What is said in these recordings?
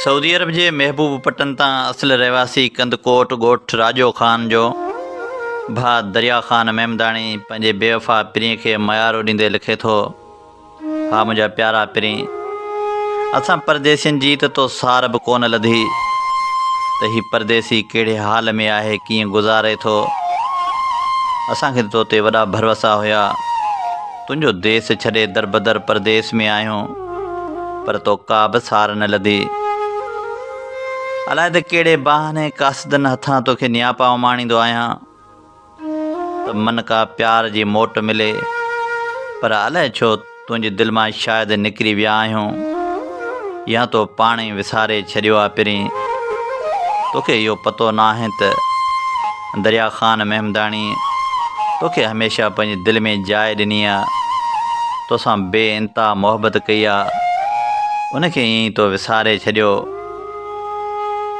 Saudi अरब के महबूब पटन तां असल रहवासी कंदकोट ॻोठ राजो ख़ान जो भाउ दरिया ख़ान मेमदाणी पंहिंजे बेवफ़ा पिरीअ खे मयारो ॾींदे लिखे थो, हा मुंहिंजा प्यारा पिरी, असां परदेसियुनि जी त तो सार बि कोन लधी त ही परदेसी कहिड़े हाल में आहे, कीअं गुज़ारे थो। असांखे तो ते वॾा भरवसा हुया, तुंहिंजो देश छॾे दरबदर परदेस में आहियूं, पर तो का बि सार न लधी। अलाए त कहिड़े बहाने कासदनि हथां तोखे नियापा उमाणींदो आहियां त मन का प्यार जी मोट मिले, पर अलाए छो तुंहिंजे दिलि मां शायदि निकिरी विया आहियूं, या तो पाण ई विसारे छॾियो आहे पिरी। तोखे इहो पतो न आहे त दरिया ख़ान मेमदाणी तोखे हमेशह पंहिंजे दिलि में जाइ ॾिनी आहे, तोसां बेइंतहा मोहबत कई आहे, उनखे ईअं ई तो विसारे छॾियो।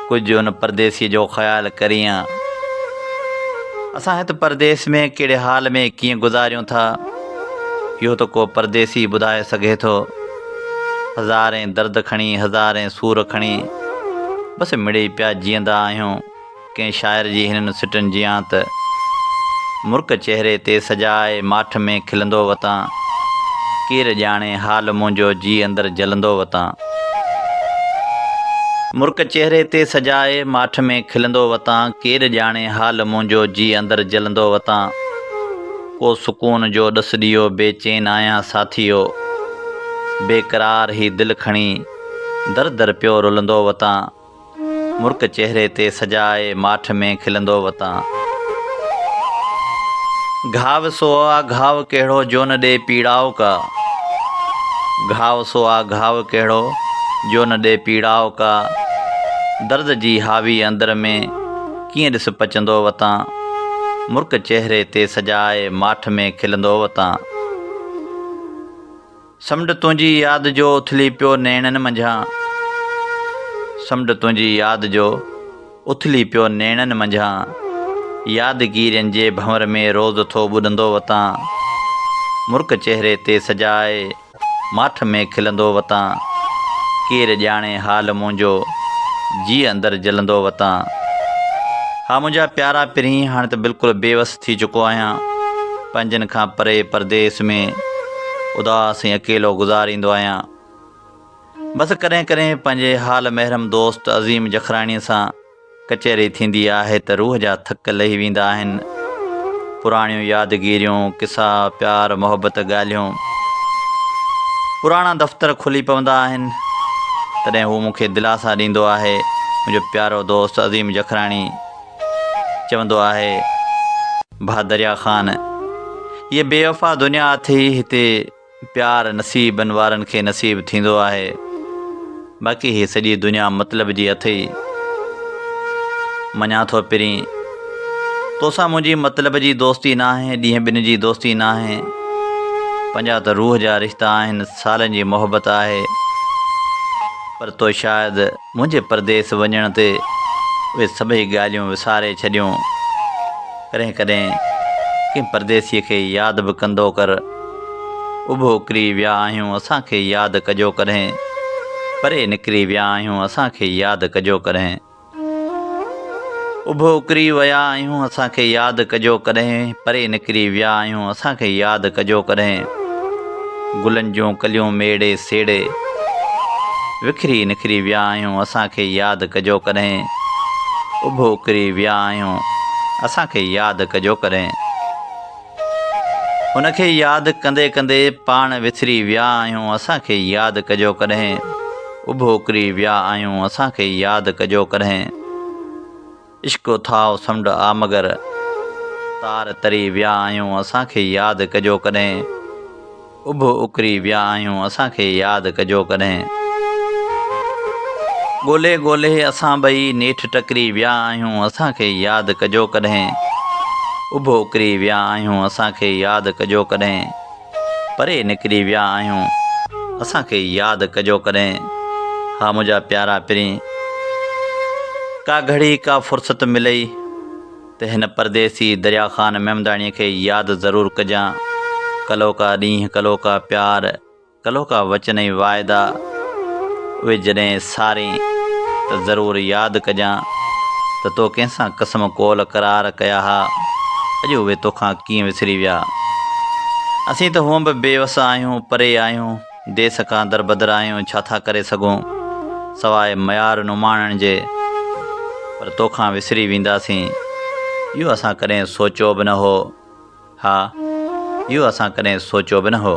कुझु उन परदेसीअ जो ख़्यालु करीं। असां हिते परदेस में कहिड़े हाल में कीअं गुज़ारियूं था, इहो त को परदेसी ॿुधाए सघे थो। हज़ारे दर्द खणी, हज़ारे सूर खणी, बसि मिड़ी पिया जीअंदा आहियूं। कंहिं शाइर जी हिननि सिटनि जियां त मुर्क चहिरे ते सजाए माठ में खिलंदो वतां, केरु ॼाणे हाल मुंहिंजो जी अंदरि जलंदो वतां। मुर्क चहिरे ते सजाए माठ में खिलंदो वतां, केरु ॼाणे हाल मुंहिंजो जी अंदरि जलंदो वतां। को सुकून जो ॾस ॾियो बेचैन आहियां साथियो, बेक़रार ही दिलि खणी दर दर पियो रुलंदो वतां। मुर्क चहिरे ते सजाए माठ में खिलंदो वतां। घाव सो आ घाव कहिड़ो जो न ॾे पीड़ाओ का, घाव सो आ घाव कहिड़ो जो न ॾे पीड़ाओ का। दर्द जी हावी अंदर में कीअं ॾिस पचंदो वतां, मुर्क चहिरे ते सजाए माठ में खिलंदो वतां। समुंड तुंहिंजी यादि जो उथली पियो नैणनि मंझां, समुंड तुंहिंजी यादि जो उथली पियो नैणनि मंझां, यादगीरनि जे भंवर में रोज़ थो ॿुॾंदो वतां। मुर्क चहिरे ते सजाए माठ में खिलंदो वतां, केरु ॼाणे हाल मुंहिंजो जी अंदरि जलंदो वतां। हा मुंहिंजा प्यारा पिरी, हाणे त बिल्कुलु बेवस थी चुको आहियां। पंहिंजनि खां परे परदेस में उदास ऐं अकेलो गुज़ारींदो आहियां। बसि कॾहिं कॾहिं पंहिंजे हाल महरम दोस्त अज़ीम जखराणीअ सां कचहरी थींदी आहे त रूह जा थक लही वेंदा आहिनि। पुराणियूं यादगिरियूं, किसा, प्यार मोहबत ॻाल्हियूं, पुराणा दफ़्तर खुली पवंदा आहिनि। तॾहिं हू मूंखे दिलासा ॾींदो आहे। मुंहिंजो प्यारो दोस्त अज़ीम जखराणी चवंदो आहे, भाउ दरिया ख़ान, हीअ बेवफ़ा दुनिया अथई, हिते प्यार नसीबनि वारनि खे नसीबु थींदो आहे, बाक़ी हीअ सॼी दुनिया मतिलब जी अथई। मञा थो पिरी, तोसां मुंहिंजी मतिलब जी दोस्ती न आहे, ॾींहं ॿिनि जी दोस्ती न आहे, पंहिंजा त रूह जा रिश्ता आहिनि, सालनि जी मोहबत आहे, पर तो शायदि मुंहिंजे परदेस वञण ते उहे सभई ॻाल्हियूं विसारे छॾियूं। कॾहिं कॾहिं कंहिं परदेसीअ खे यादि बि कंदो कर। उभो उकिरी विया आहियूं, असांखे यादि कजो कॾहिं, परे निकिरी विया आहियूं, असांखे यादि कजो कॾहिं। उभो उकिरी विया आहियूं, असांखे यादि कजो कॾहिं, परे निकिरी विया आहियूं, असांखे यादि कजो कॾहिं। गुलनि जूं कलियूं मेड़े सेड़े विखरी निकिरी विया आहियूं, असांखे यादि कजो कॾहिं। उभो उकिरी विया आहियूं, असांखे यादि कजो कॾहिं। हुनखे यादि कंदे कंदे पाण विसरी विया आहियूं, असांखे यादि कजो कॾहिं। उभो उकिरी विया आहियूं, असांखे यादि कजो कॾहिं। इश्क उथाव समुंड आ मगर तार तरी विया आहियूं, असांखे यादि कजो कॾहिं। उभो उकिरी विया आहियूं, असांखे यादि कजो कॾहिं। ॻोल्हे ॻोल्हे असां ॿई नेठि टकरी विया आहियूं, असांखे यादि कजो कॾहिं। उभो उकिरी विया आहियूं, असांखे यादि कजो कॾहिं। परे निकिरी विया आहियूं, असांखे यादि कजो कॾहिं। हा मुंहिंजा प्यारा पिरी, का घड़ी का फ़ुर्सत मिलई त हिन परदेसी दरिया ख़ान मेमदाणीअ खे यादि ज़रूरु कजां। कलो का ॾींहं, कलो का प्यार, कलो का वचन ऐं वाइदा, उहे जॾहिं सारी त ज़रूरु यादि कजां त तो कंहिंसां क़सम कोल करार कया हा, अॼु उहे तोखां कीअं विसरी विया। असीं त हूअं बि बेवस आहियूं, परे आहियूं, देस खां दरबदर आहियूं, छा था करे सघूं सवाइ मयार नुमाणण जे, पर तोखां विसरी वेंदासीं इहो असां कॾहिं सोचियो बि न हो। हा, इहो असां कॾहिं सोचियो बि न हो।